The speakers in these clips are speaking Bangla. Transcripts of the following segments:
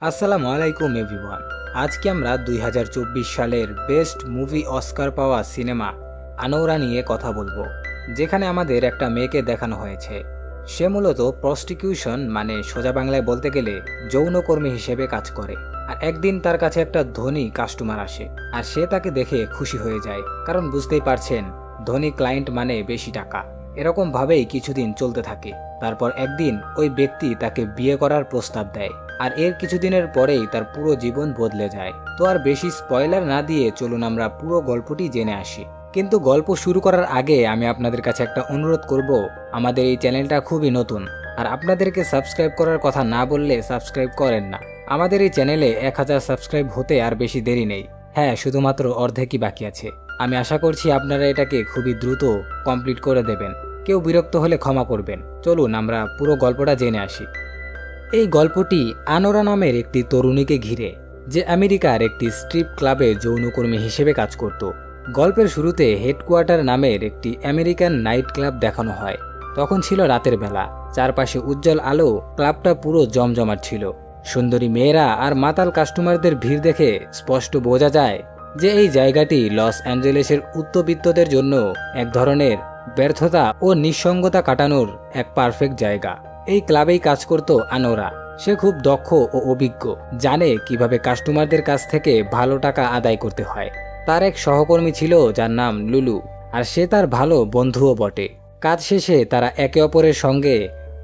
আসসালামু আলাইকুম এভরিওয়ান। আজকে আমরা 2024 সালের বেস্ট মুভি অস্কার পাওয়া সিনেমা আনোরা নিয়ে কথা বলবো, যেখানে আমাদের একটা মেয়েকে দেখানো হয়েছে। সে মূলত প্রস্টিকিউশন মানে সোজা বাংলায় বলতে গেলে যৌনকর্মী হিসেবে কাজ করে। আর একদিন তার কাছে একটা ধনী কাস্টমার আসে, আর সে তাকে দেখে খুশি হয়ে যায়, কারণ বুঝতেই পারছেন ধনী ক্লায়েন্ট মানে বেশি টাকা। এরকম ভাবেই কিছুদিন চলতে থাকে। তারপর একদিন ওই ব্যক্তি তাকে বিয়ে করার প্রস্তাব দেয়, আর এর কিছুদিনের পরেই তার পুরো জীবন বদলে যায়। তো আর বেশি স্পয়লার না দিয়ে চলুন আমরা পুরো গল্পটি জেনে আসি। কিন্তু গল্প শুরু করার আগে আমি আপনাদের কাছে একটা অনুরোধ করব, আমাদের এই চ্যানেলটা খুবই নতুন, আর আপনাদেরকে সাবস্ক্রাইব করার কথা না বললে সাবস্ক্রাইব করেন না। আমাদের এই চ্যানেলে 1000 সাবস্ক্রাইব হতে আর বেশি দেরি নেই। হ্যাঁ, শুধুমাত্র অর্ধেকই বাকি আছে। আমি আশা করছি আপনারা এটাকে খুবই দ্রুত কমপ্লিট করে দেবেন। কেউ বিরক্ত হলে ক্ষমা করবেন। চলুন আমরা পুরো গল্পটা জেনে আসি। এই গল্পটি আনোরা নামের একটি তরুণীকে ঘিরে, যে আমেরিকার একটি স্ট্রিপ ক্লাবে যৌনকর্মী হিসেবে কাজ করত। গল্পের শুরুতে হেডকোয়ার্টার নামের একটি আমেরিকান নাইট ক্লাব দেখানো হয়। তখন ছিল রাতের বেলা, চারপাশে উজ্জ্বল আলো, ক্লাবটা পুরো জমজমাট ছিল। সুন্দরী মেয়েরা আর মাতাল কাস্টমারদের ভিড় দেখে স্পষ্ট বোঝা যায় যে এই জায়গাটি লস অ্যাঞ্জেলেসের উচ্চবিত্তদের জন্য এক ধরনের ব্যর্থতা ও নিঃসঙ্গতা কাটানোর এক পারফেক্ট জায়গা। এই ক্লাবেই কাজ করত আনোরা। সে খুব দক্ষ ও অভিজ্ঞ, জানে কিভাবে কাস্টমারদের কাছ থেকে ভালো টাকা আদায় করতে হয়। তার এক সহকর্মী ছিল যার নাম লুলু, আর সে তার ভালো বন্ধুও বটে। কাজ শেষে তারা একে অপরের সঙ্গে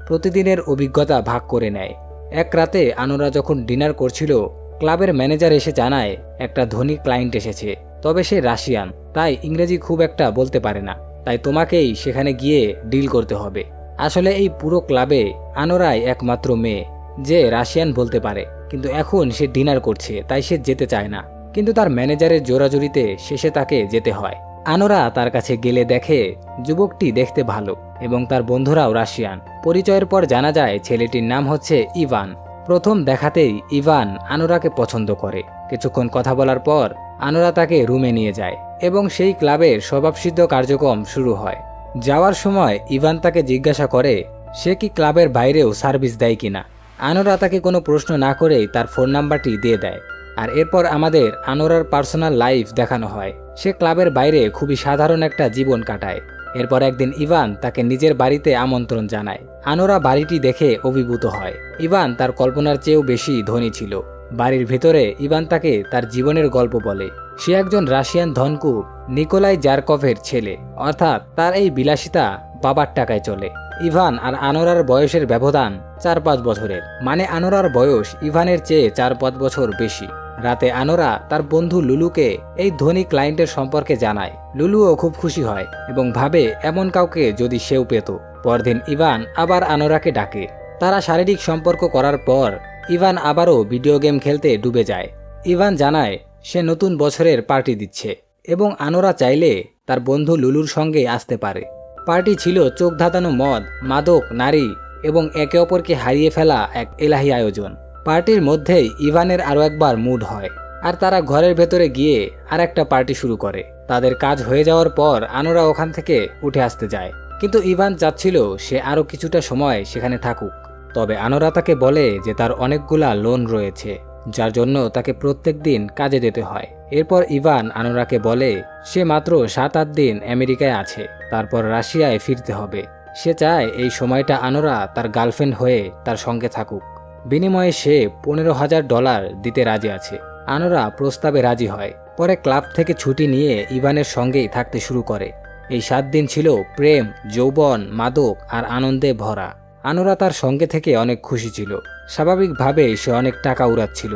প্রতিদিনের অভিজ্ঞতা ভাগ করে নেয়। এক রাতে আনোরা যখন ডিনার করছিল, ক্লাবের ম্যানেজার এসে জানায় একটা ধনী ক্লায়েন্ট এসেছে, তবে সে রাশিয়ান, তাই ইংরেজি খুব একটা বলতে পারে না। তাই তোমাকেই সেখানে গিয়ে ডিল করতে হবে। আসলে এই পুরো ক্লাবে আনোরাই একমাত্র মেয়ে যে রাশিয়ান বলতে পারে, কিন্তু এখন সে ডিনার করছে, তাই সে যেতে চায় না। কিন্তু তার ম্যানেজারের জোরাজুরিতে শেষে তাকে যেতে হয়। আনোরা তার কাছে গেলে দেখে যুবকটি দেখতে ভালো এবং তার বন্ধুরাও রাশিয়ান। পরিচয়ের পর জানা যায় ছেলেটির নাম হচ্ছে ইভান। প্রথম দেখাতেই ইভান আনোরাকে পছন্দ করে। কিছুক্ষণ কথা বলার পর আনোরা তাকে রুমে নিয়ে যায় এবং সেই ক্লাবের স্বভাবসিদ্ধ কার্যক্রম শুরু হয়। যাওয়ার সময় ইভান তাকে জিজ্ঞাসা করে সে কি ক্লাবের বাইরেও সার্ভিস দেয় কিনা। আনোরা তাকে কোনো প্রশ্ন না করেই তার ফোন নাম্বারটি দিয়ে দেয়। আর এরপর আমাদের আনোরার পার্সোনাল লাইফ দেখানো হয়। সে ক্লাবের বাইরে খুবই সাধারণ একটা জীবন কাটায়। এরপর একদিন ইভান তাকে নিজের বাড়িতে আমন্ত্রণ জানায়। আনোরা বাড়িটি দেখে অভিভূত হয়। ইভান তার কল্পনার চেয়েও বেশি ধনী ছিল। বাড়ির ভেতরে ইভান তাকে তার জীবনের গল্প বলে। সে একজন রাশিয়ান ধনকুব নিকোলাই জারকভের ছেলে, অর্থাৎ তার এই বিলাসিতা বাবার টাকায় চলে। ইভান আর আনোরার বয়সের ব্যবধান 4-5 বছরের, মানে আনোরার বয়স ইভানের চেয়ে 4-5 বছর বেশি। রাতে আনোরা তার বন্ধু লুলুকে এই ধনী ক্লায়েন্টের সম্পর্কে জানায়। লুলুও খুব খুশি হয় এবং ভাবে এমন কাউকে যদি সেও পেত। পরদিন ইভান আবার আনোরাকে ডাকে। তারা শারীরিক সম্পর্ক করার পর ইভান আবারও ভিডিও গেম খেলতে ডুবে যায়। ইভান জানায় সে নতুন বছরের পার্টি দিচ্ছে এবং আনোরা চাইলে তার বন্ধু লুলুর সঙ্গে আসতে পারে। পার্টি ছিল চোখ ধাঁধানো মদ, মাদক, নারী এবং একে অপরকে হারিয়ে ফেলা এক এলাহি আয়োজন। পার্টির মধ্যেই ইভানের আরও একবার মুড হয়, আর তারা ঘরের ভেতরে গিয়ে আর একটা পার্টি শুরু করে। তাদের কাজ হয়ে যাওয়ার পর আনোরা ওখান থেকে উঠে আসতে যায়, কিন্তু ইভান চাচ্ছিল সে আরও কিছুটা সময় সেখানে থাকুক। তবে আনোরা তাকে বলে যে তার অনেকগুলা লোন রয়েছে, যার জন্য তাকে প্রত্যেক দিন কাজে যেতে হয়। এরপর ইভান আনোরাকে বলে সে মাত্র 7-8 দিন আমেরিকায় আছে, তারপর রাশিয়ায় ফিরতে হবে। সে চায় এই সময়টা আনোরা তার গার্লফ্রেন্ড হয়ে তার সঙ্গে থাকুক। বিনিময়ে সে $15,000 দিতে রাজি আছে। আনোরা প্রস্তাবে রাজি হয়। পরে ক্লাব থেকে ছুটি নিয়ে ইভানের সঙ্গেই থাকতে শুরু করে। এই 7 দিন ছিল প্রেম, যৌবন, মাদক আর আনন্দে ভরা। আনোরা তার সঙ্গে থেকে অনেক খুশি ছিল। স্বাভাবিকভাবেই সে অনেক টাকা উড়াচ্ছিল,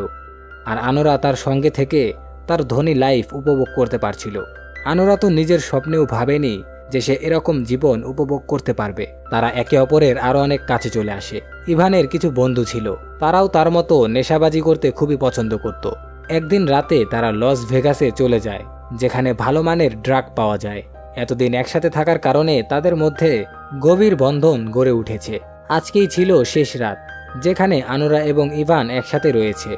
আর আনোরা তার সঙ্গে থেকে তার ধনী লাইফ উপভোগ করতে পারছিল। আনোরা তো নিজের স্বপ্নেও ভাবেনি যে সে এরকম জীবন উপভোগ করতে পারবে। তারা একে অপরের আরও অনেক কাছে চলে আসে। ইভানের কিছু বন্ধু ছিল, তারাও তার মতো নেশাবাজি করতে খুবই পছন্দ করত। একদিন রাতে তারা লস ভেগাসে চলে যায়, যেখানে ভালো মানের ড্রাগ পাওয়া যায়। এতদিন একসাথে থাকার কারণে তাদের মধ্যে গভীর বন্ধন গড়ে উঠেছে। আজকেই ছিল শেষ রাত, যেখানে আনোরা এবং ইভান একসাথে রয়েছে।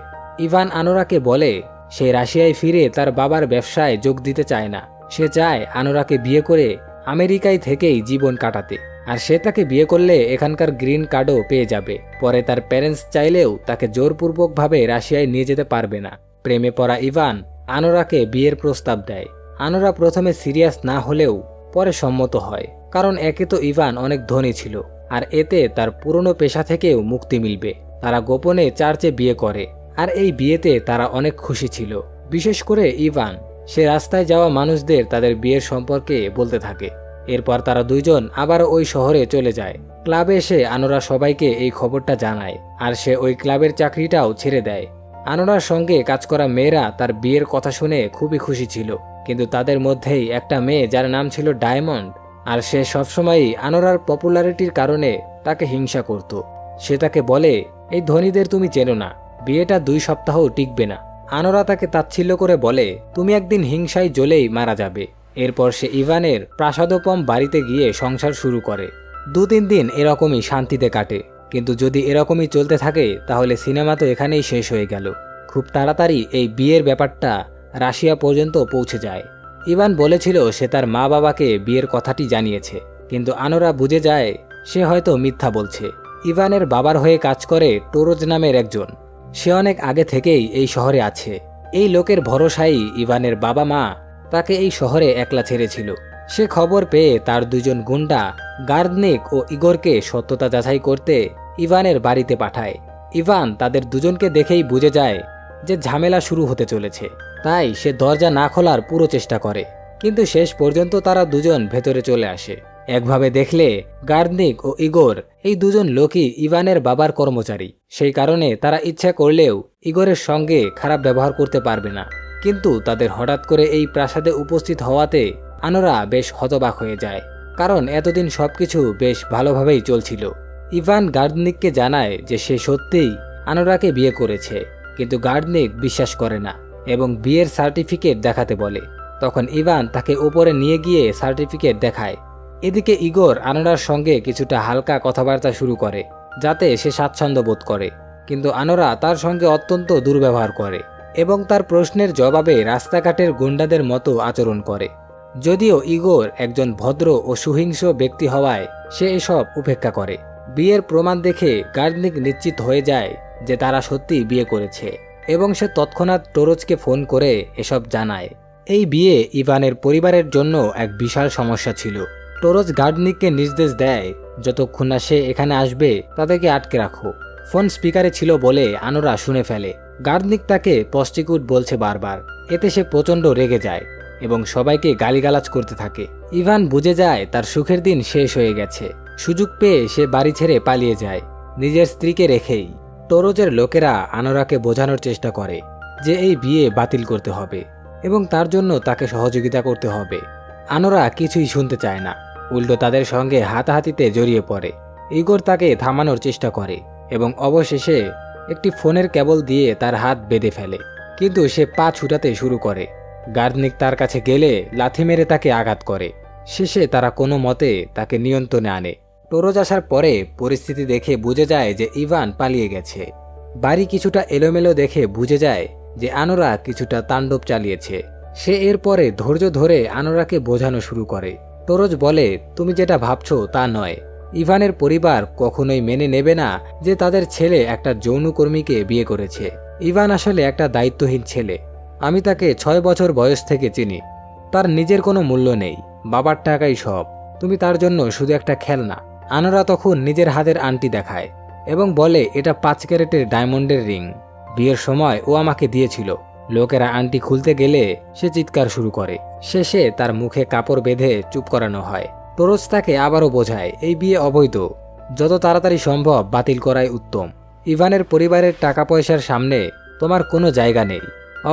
ইভান আনোরাকে বলে সে রাশিয়ায় ফিরে তার বাবার ব্যবসায় যোগ দিতে চায় না। সে চায় আনোরাকে বিয়ে করে আমেরিকায় থেকেই জীবন কাটাতে। আর সে তাকে বিয়ে করলে এখানকার গ্রিন কার্ডও পেয়ে যাবে। পরে তার প্যারেন্টস চাইলেও তাকে জোরপূর্বকভাবে রাশিয়ায় নিয়ে যেতে পারবে না। প্রেমে পড়া ইভান আনোরাকে বিয়ের প্রস্তাব দেয়। আনোরা প্রথমে সিরিয়াস না হলেও পরে সম্মত হয়, কারণ একে তো ইভান অনেক ধনী ছিল, আর এতে তার পুরনো পেশা থেকেও মুক্তি মিলবে। তারা গোপনে চার্চে বিয়ে করে, আর এই বিয়েতে তারা অনেক খুশি ছিল। বিশেষ করে ইভান, সে রাস্তায় যাওয়া মানুষদের তাদের বিয়ের সম্পর্কে বলতে থাকে। এরপর তারা দুইজন আবার ওই শহরে চলে যায়। ক্লাবে এসে আনোরা সবাইকে এই খবরটা জানায়, আর সে ওই ক্লাবের চাকরিটাও ছেড়ে দেয়। আনোরার সঙ্গে কাজ করা মেয়েরা তার বিয়ের কথা শুনে খুবই খুশি ছিল, কিন্তু তাদের মধ্যেই একটা মেয়ে যার নাম ছিল ডায়মন্ড, আর সে সবসময়ই আনোরার পপুলারিটির কারণে তাকে হিংসা করত। সে তাকে বলে, এই ধনীদের তুমি চেনো না, বিয়েটা 2 সপ্তাহও টিকবে না। আনোরা তাকে তাচ্ছিল্য করে বলে, তুমি একদিন হিংসায় জ্বলেই মারা যাবে। এরপর সে ইভানের প্রাসাদোপম বাড়িতে গিয়ে সংসার শুরু করে। 2-3 দিন এরকমই শান্তিতে কাটে, কিন্তু যদি এরকমই চলতে থাকে তাহলে সিনেমা তো এখানেই শেষ হয়ে গেল। খুব তাড়াতাড়ি এই বিয়ের ব্যাপারটা রাশিয়া পর্যন্ত পৌঁছে যায়। ইভান বলেছিল সে তার মা বাবাকে বিয়ের কথাটি জানিয়েছে, কিন্তু আনোরা বুঝে যায় সে হয়তো মিথ্যা বলছে। ইভানের বাবার হয়ে কাজ করে টোরোজ নামের একজন। সে অনেক আগে থেকেই এই শহরে আছে। এই লোকের ভরসায় ইভানের বাবা মা তাকে এই শহরে একলা ছেড়েছিল। সে খবর পেয়ে তার 2 জন গুন্ডা গার্দনিক ও ইগোরকে সত্যতা যাচাই করতে ইভানের বাড়িতে পাঠায়। ইভান তাদের দুজনকে দেখেই বুঝে যায় যে ঝামেলা শুরু হতে চলেছে, তাই সে দরজা না খোলার পুরো চেষ্টা করে, কিন্তু শেষ পর্যন্ত তারা দুজন ভেতরে চলে আসে। একভাবে দেখলে গার্দনিক ও ইগোর এই 2 জন লোকই ইভানের বাবার কর্মচারী। সেই কারণে তারা ইচ্ছা করলেও ইগোরের সঙ্গে খারাপ ব্যবহার করতে পারবে না। কিন্তু তাদের হঠাৎ করে এই প্রাসাদে উপস্থিত হওয়াতে আনোরা বেশ হতবাক হয়ে যায়, কারণ এতদিন সবকিছু বেশ ভালোভাবেই চলছিল। ইভান গার্দনিককে জানায় যে সে সত্যিই আনোরাকে বিয়ে করেছে, কিন্তু গার্দনিক বিশ্বাস করে না এবং বিয়ের সার্টিফিকেট দেখাতে বলে। তখন ইভান তাকে উপরে নিয়ে গিয়ে সার্টিফিকেট দেখায়। এদিকে ইগোর আনোরার সঙ্গে কিছুটা হালকা কথাবার্তা শুরু করে, যাতে সে স্বাচ্ছন্দ্য বোধ করে, কিন্তু আনোরা তার সঙ্গে অত্যন্ত দুর্ব্যবহার করে এবং তার প্রশ্নের জবাবে রাস্তাঘাটের গুন্ডাদের মতো আচরণ করে। যদিও ইগোর একজন ভদ্র ও সহিংস ব্যক্তি হওয়ায় সে এসব উপেক্ষা করে। বিয়ের প্রমাণ দেখে গার্দনিক নিশ্চিত হয়ে যায় যে তারা সত্যিই বিয়ে করেছে এবং সে তৎক্ষণাৎ টোরোজকে ফোন করে এসব জানায়। এই বিয়ে ইভানের পরিবারের জন্য এক বিশাল সমস্যা ছিল। টোরোজ গার্দনিককে নির্দেশ দেয়, যতক্ষণ না সে এখানে আসবে তাদেরকে আটকে রাখো। ফোন স্পিকারে ছিল বলে আনোরা শুনে ফেলে। গার্দনিক তাকে প্রস্টিটিউট বলছে বারবার। এতে সে প্রচণ্ড রেগে যায় এবং সবাইকে গালিগালাজ করতে থাকে। ইভান বুঝে যায় তার সুখের দিন শেষ হয়ে গেছে। সুযোগ পেয়ে সে বাড়ি ছেড়ে পালিয়ে যায়, নিজের স্ত্রীকে রেখেই। টোরোজের লোকেরা আনোরাকে বোঝানোর চেষ্টা করে যে এই বিয়ে বাতিল করতে হবে এবং তার জন্য তাকে সহযোগিতা করতে হবে। আনোরা কিছুই শুনতে চায় না, উল্টো তাদের সঙ্গে হাতাহাতিতে জড়িয়ে পড়ে। ইগোর তাকে থামানোর চেষ্টা করে এবং অবশেষে একটি ফোনের কেবল দিয়ে তার হাত বেঁধে ফেলে, কিন্তু সে পা ছুটাতে শুরু করে। গার্দনিক তার কাছে গেলে লাথি মেরে তাকে আঘাত করে। শেষে তারা কোনো মতে তাকে নিয়ন্ত্রণে আনে। টোরোজ আসার পরে পরিস্থিতি দেখে বুঝে যায় যে ইভান পালিয়ে গেছে। বাড়ি কিছুটা এলোমেলো দেখে বুঝে যায় যে আনোরা কিছুটা তাণ্ডব চালিয়েছে। সে এরপরে ধৈর্য ধরে আনোরাকে বোঝানো শুরু করে। টোরোজ বলে, তুমি যেটা ভাবছো তা নয়। ইভানের পরিবার কখনোই মেনে নেবে না যে তাদের ছেলে একটা যৌনকর্মীকে বিয়ে করেছে। ইভান আসলে একটা দায়িত্বহীন ছেলে। আমি তাকে 6 বছর বয়স থেকে চিনি। তার নিজের কোনো মূল্য নেই, বাবার টাকাই সব। তুমি তার জন্য শুধু একটা খেলনা। আনোরা তখন নিজের হাতের আংটি দেখায় এবং বলে, এটা 5 ক্যারেটের ডায়মন্ডের রিং। বিয়ের সময় ও আমাকে দিয়েছিল। লোকেরা আংটি খুলতে গেলে সে চিৎকার শুরু করে। শেষে তার মুখে কাপড় বেঁধে চুপ করানো হয়। টোরোজ তাকে আবারও বোঝায় এই বিয়ে অবৈধ, যত তাড়াতাড়ি সম্ভব বাতিল করাই উত্তম। ইভানের পরিবারের টাকা পয়সার সামনে তোমার কোনো জায়গা নেই।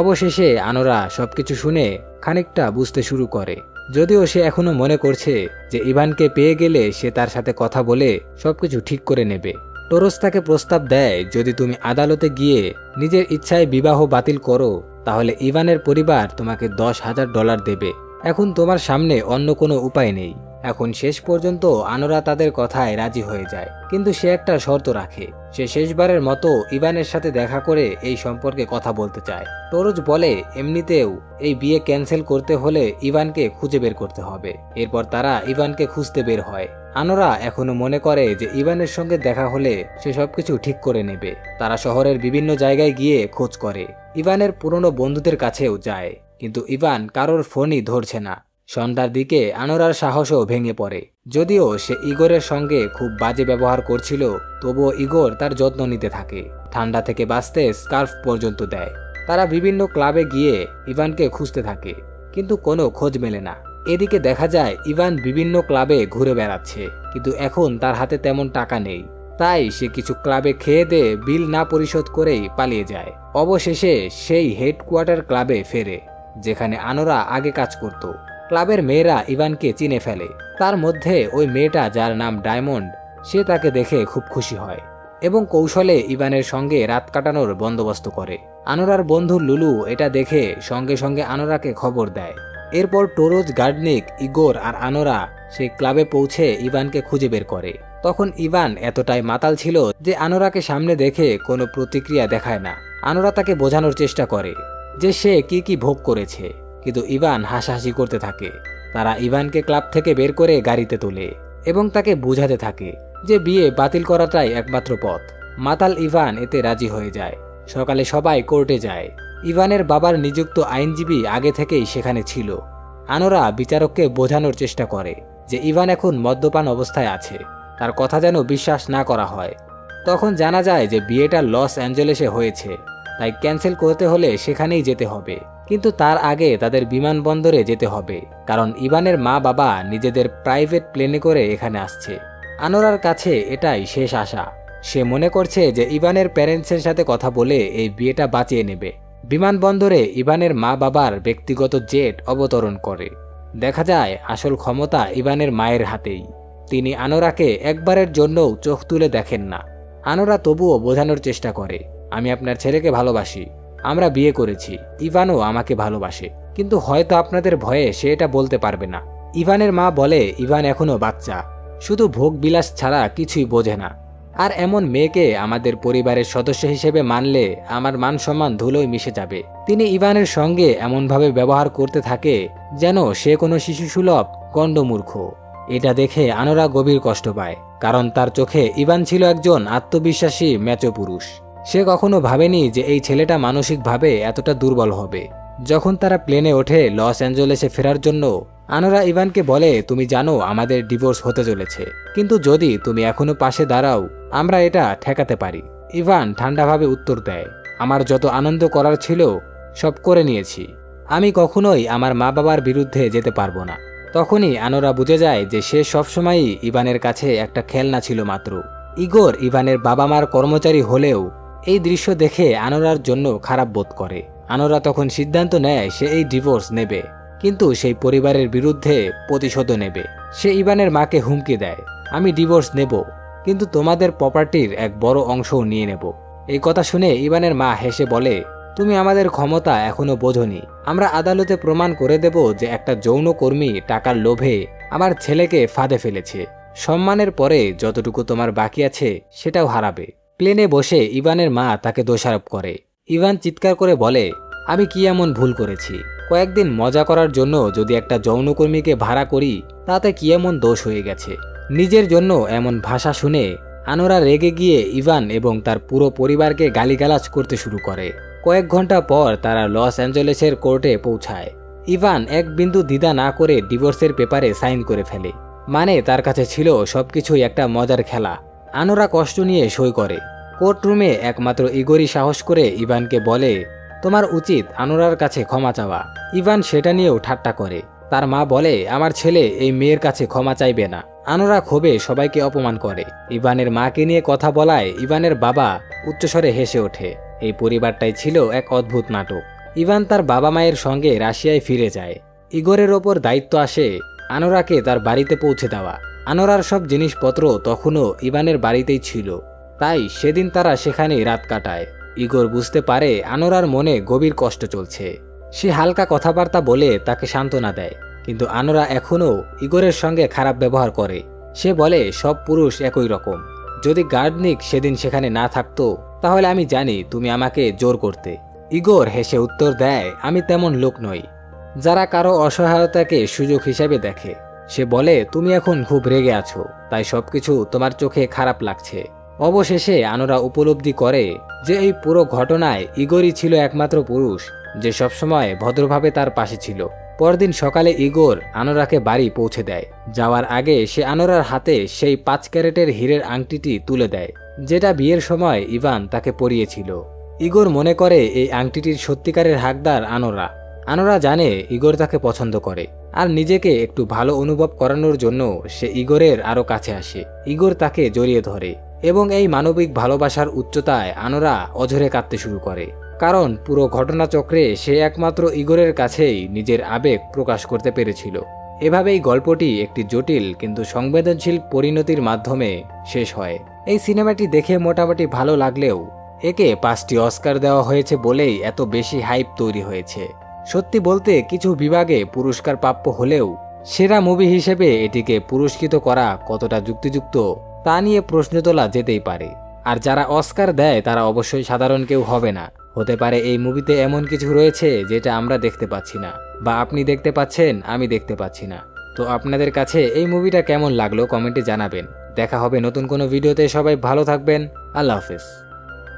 অবশেষে আনোরা সবকিছু শুনে খানিকটা বুঝতে শুরু করে, যদিও সে এখনো মনে করছে যে ইভানকে পেয়ে গেলে সে তার সাথে কথা বলে সবকিছু ঠিক করে নেবে। টোরোজ তাকে প্রস্তাব দেয়, যদি তুমি আদালতে গিয়ে নিজের ইচ্ছায় বিবাহ বাতিল করো তাহলে ইভানের পরিবার তোমাকে $10,000 দেবে। এখন তোমার সামনে অন্য কোনো উপায় নেই। এখন শেষ পর্যন্ত আনোরা তাদের কথায় রাজি হয়ে যায়, কিন্তু সে একটা শর্ত রাখে। সে শেষবারের মতো ইভানের সাথে দেখা করে এই সম্পর্কে কথা বলতে চায়। টোরজ বলে এমনিতেও এই বিয়ে ক্যান্সেল করতে হলে ইভানকে খুঁজে বের করতে হবে। এরপর তারা ইভানকে খুঁজতে বের হয়। আনোরা এখনো মনে করে যে ইভানের সঙ্গে দেখা হলে সে সবকিছু ঠিক করে নেবে। তারা শহরের বিভিন্ন জায়গায় গিয়ে খোঁজ করে, ইভানের পুরনো বন্ধুদের কাছেও যায়, কিন্তু ইভান কারোর ফোনই ধরছে না। সন্ধ্যার দিকে আনোরার সাহসও ভেঙে পড়ে। যদিও সে ইগোরের সঙ্গে খুব বাজে ব্যবহার করছিল, তবুও ইগোর তার যত্ন নিতে থাকে। ঠান্ডা থেকে বাঁচতে স্কার্ফ পর্যন্ত দেয়। তারা বিভিন্ন ক্লাবে গিয়ে ইভানকে খুঁজতে থাকে, কিন্তু কোনো খোঁজ মেলে না। এদিকে দেখা যায় ইভান বিভিন্ন ক্লাবে ঘুরে বেড়াচ্ছে, কিন্তু এখন তার হাতে তেমন টাকা নেই। তাই সে কিছু ক্লাবে খেয়ে দিয়ে বিল না পরিশোধ করেই পালিয়ে যায়। অবশেষে সেই হেডকোয়ার্টার ক্লাবে ফেরে, যেখানে আনোরা আগে কাজ করত। ক্লাবের মেয়েরা ইভানকে চিনে ফেলে। তার মধ্যে ওই মেয়েটা যার নাম ডায়মন্ড, সে তাকে দেখে খুব খুশি হয় এবং কৌশলে ইভানের সঙ্গে রাত কাটানোর বন্দোবস্ত করে। আনোরার বন্ধু লুলু এটা দেখে সঙ্গে সঙ্গে আনোরাকে খবর দেয়। এরপর টোরজ, গার্ডনিক, ইগোর আর আনোরা সেই ক্লাবে পৌঁছে ইভানকে খুঁজে বের করে। তখন ইভান এতটাই মাতাল ছিল যে আনোরাকে সামনে দেখে কোনো প্রতিক্রিয়া দেখায় না। আনোরা তাকে বোঝানোর চেষ্টা করে যে সে কি কি ভোগ করেছে, কিন্তু ইভান হাসাহাসি করতে থাকে। তারা ইভানকে ক্লাব থেকে বের করে গাড়িতে তোলে এবং তাকে বোঝাতে থাকে যে বিয়ে বাতিল করাটাই একমাত্র পথ। মাতাল ইভান এতে রাজি হয়ে যায়। সকালে সবাই কোর্টে যায়। ইভানের বাবার নিযুক্ত আইনজীবী আগে থেকেই সেখানে ছিল। আনোরা বিচারককে বোঝানোর চেষ্টা করে যে ইভান এখন মদ্যপান অবস্থায় আছে, তার কথা যেন বিশ্বাস না করা হয়। তখন জানা যায় যে বিয়েটা লস অ্যাঞ্জেলেসে হয়েছে, তাই ক্যান্সেল করতে হলে সেখানেই যেতে হবে। কিন্তু তার আগে তাদের বিমানবন্দরে যেতে হবে, কারণ ইভানের মা বাবা নিজেদের প্রাইভেট প্লেনে করে এখানে আসছে। আনোরার কাছে এটাই শেষ আশা। সে মনে করছে যে ইভানের প্যারেন্টসের সাথে কথা বলে এই বিয়েটা বাঁচিয়ে নেবে। বিমানবন্দরে ইভানের মা বাবার ব্যক্তিগত জেট অবতরণ করে। দেখা যায় আসল ক্ষমতা ইভানের মায়ের হাতেই। তিনি আনোরাকে একবারের জন্যও চোখ তুলে দেখেন না। আনোরা তবুও বোঝানোর চেষ্টা করে, আমি আপনার ছেলেকে ভালোবাসি, আমরা বিয়ে করেছি, ইভানও আমাকে ভালোবাসে, কিন্তু হয়তো আপনাদের ভয়ে সে এটা বলতে পারবে না। ইভানের মা বলে ইভান এখনো বাচ্চা, শুধু ভোগ বিলাস ছাড়া কিছুই বোঝে না, আর এমন মেয়েকে আমাদের পরিবারের সদস্য হিসেবে মানলে আমার মান সম্মান ধুলোয় মিশে যাবে। তিনি ইভানের সঙ্গে এমনভাবে ব্যবহার করতে থাকে যেন সে কোনো শিশুসুলভ গণ্ডমূর্খ। এটা দেখে আনোরা গভীর কষ্ট পায়, কারণ তার চোখে ইভান ছিল একজন আত্মবিশ্বাসী ম্যাচো পুরুষ। সে কখনো ভাবেনি যে এই ছেলেটা মানসিকভাবে এতটা দুর্বল হবে। যখন তারা প্লেনে ওঠে লস অ্যাঞ্জেলেসে ফেরার জন্য, আনোরা ইভানকে বলে, তুমি জানো আমাদের ডিভোর্স হতে চলেছে, কিন্তু যদি তুমি এখনো পাশে দাঁড়াও আমরা এটা ঠেকাতে পারি। ইভান ঠান্ডাভাবে উত্তর দেয়, আমার যত আনন্দ করার ছিল সব করে নিয়েছি, আমি কখনোই আমার মা বাবার বিরুদ্ধে যেতে পারবো না। তখনই আনোরা বুঝে যায় যে সে সবসময়ই ইভানের কাছে একটা খেলনা ছিল মাত্র। ইগোর ইভানের বাবা মার কর্মচারী হলেও এই দৃশ্য দেখে আনোরার জন্য খারাপ বোধ করে। আনোরা তখন সিদ্ধান্ত নেয় সে এই ডিভোর্স নেবে, কিন্তু সেই পরিবারের বিরুদ্ধে প্রতিশোধও নেবে। সে ইভানের মাকে হুমকি দেয়, আমি ডিভোর্স নেব, কিন্তু তোমাদের প্রপার্টির এক বড় অংশও নিয়ে নেব। এই কথা শুনে ইভানের মা হেসে বলে, তুমি আমাদের ক্ষমতা এখনো বোঝোনি। আমরা আদালতে প্রমাণ করে দেব যে একটা যৌনকর্মী টাকার লোভে আমার ছেলেকে ফাঁদে ফেলেছে। সম্মানের পরে যতটুকু তোমার বাকি আছে সেটাও হারাবে। প্লেনে বসে ইভানের মা তাকে দোষারোপ করে। ইভান চিৎকার করে বলে, আমি কি এমন ভুল করেছি? কয়েকদিন মজা করার জন্য যদি একটা যৌনকর্মীকে ভাড়া করি তাতে কি এমন দোষ হয়ে গেছে? নিজের জন্য এমন ভাষা শুনে আনোরা রেগে গিয়ে ইভান এবং তার পুরো পরিবারকে গালিগালাজ করতে শুরু করে। কয়েক ঘন্টা পর তারা লস অ্যাঞ্জেলেসের কোর্টে পৌঁছায়। ইভান এক বিন্দু দ্বিধা না করে ডিভোর্সের পেপারে সাইন করে ফেলে। মানে তার কাছে ছিল সবকিছুই একটা মজার খেলা। আনোরা কষ্ট নিয়ে সই করে। কোর্টরুমে একমাত্র ইগোরই সাহস করে ইভানকে বলে, তোমার উচিত আনোরার কাছে ক্ষমা চাওয়া। ইভান সেটা নিয়েও ঠাট্টা করে। তার মা বলে, আমার ছেলে এই মেয়ের কাছে ক্ষমা চাইবে না। আনোরা ক্ষোভে সবাইকে অপমান করে। ইভানের মাকে নিয়ে কথা বলায় ইভানের বাবা উচ্চস্বরে হেসে ওঠে। এই পরিবারটাই ছিল এক অদ্ভুত নাটক। ইভান তার বাবা মায়ের সঙ্গে রাশিয়ায় ফিরে যায়। ইগোরের ওপর দায়িত্ব আসে আনোরাকে তার বাড়িতে পৌঁছে দেওয়া। আনোরার সব জিনিসপত্র তখনও ইভানের বাড়িতেই ছিল, তাই সেদিন তারা সেখানেই রাত কাটায়। ইগোর বুঝতে পারে আনোরার মনে গভীর কষ্ট চলছে। সে হালকা কথাবার্তা বলে তাকে সান্ত্বনা দেয়, কিন্তু আনোরা এখনও ইগোরের সঙ্গে খারাপ ব্যবহার করে। সে বলে, সব পুরুষ একই রকম, যদি গার্ডনিক সেদিন সেখানে না থাকতো তাহলে আমি জানি তুমি আমাকে জোর করতে। ইগোর হেসে উত্তর দেয়, আমি তেমন লোক নই যারা কারো অসহায়তাকে সুযোগ হিসেবে দেখে। সে বলে, তুমি এখন খুব রেগে আছো, তাই সবকিছু তোমার চোখে খারাপ লাগছে। অবশেষে আনোরা উপলব্ধি করে যে এই পুরো ঘটনায় ইগোরই ছিল একমাত্র পুরুষ যে সবসময় ভদ্রভাবে তার পাশে ছিল। পরদিন সকালে ইগোর আনোরাকে বাড়ি পৌঁছে দেয়। যাওয়ার আগে সে আনোরার হাতে সেই 5 ক্যারেটের হীরের আংটিটি তুলে দেয়, যেটা বিয়ের সময় ইভান তাকে পরিয়েছিল। ইগোর মনে করে এই আংটিটির সত্যিকারের হকদার আনোরা। আনোরা জানে ইগোর তাকে পছন্দ করে, আর নিজেকে একটু ভালো অনুভব করানোর জন্য সে ইগোরের আরো কাছে আসে। ইগোর তাকে জড়িয়ে ধরে এবং এই মানবিক ভালোবাসার উচ্চতায় আনোরা অঝরে কাঁদতে শুরু করে, কারণ পুরো ঘটনাচক্রে সে একমাত্র ইগোরের কাছেই নিজের আবেগ প্রকাশ করতে পেরেছিল। এভাবেই গল্পটি একটি জটিল কিন্তু সংবেদনশীল পরিণতির মাধ্যমে শেষ হয়। এই সিনেমাটি দেখে মোটামুটি ভালো লাগলেও একে 5টি অস্কার দেওয়া হয়েছে বলেই এত বেশি হাইপ তৈরি হয়েছে। সত্যি বলতে কিছু বিভাগে পুরস্কার প্রাপ্য হলেও সেরা মুভি হিসেবে এটিকে পুরস্কৃত করা কতটা যুক্তিযুক্ত তা নিয়ে প্রশ্ন তোলা যেতেই পারে। আর যারা অস্কার দেয় তারা অবশ্যই সাধারণ কেউ হবে না। হতে পারে এই মুভিতে এমন কিছু রয়েছে যেটা আমরা দেখতে পাচ্ছি না, বা আপনি দেখতে পাচ্ছেন আমি দেখতে পাচ্ছি না। তো আপনাদের কাছে এই মুভিটা কেমন লাগলো কমেন্টে জানাবেন। দেখা হবে নতুন কোনো ভিডিওতে। সবাই ভালো থাকবেন। আল্লাহ হাফেজ।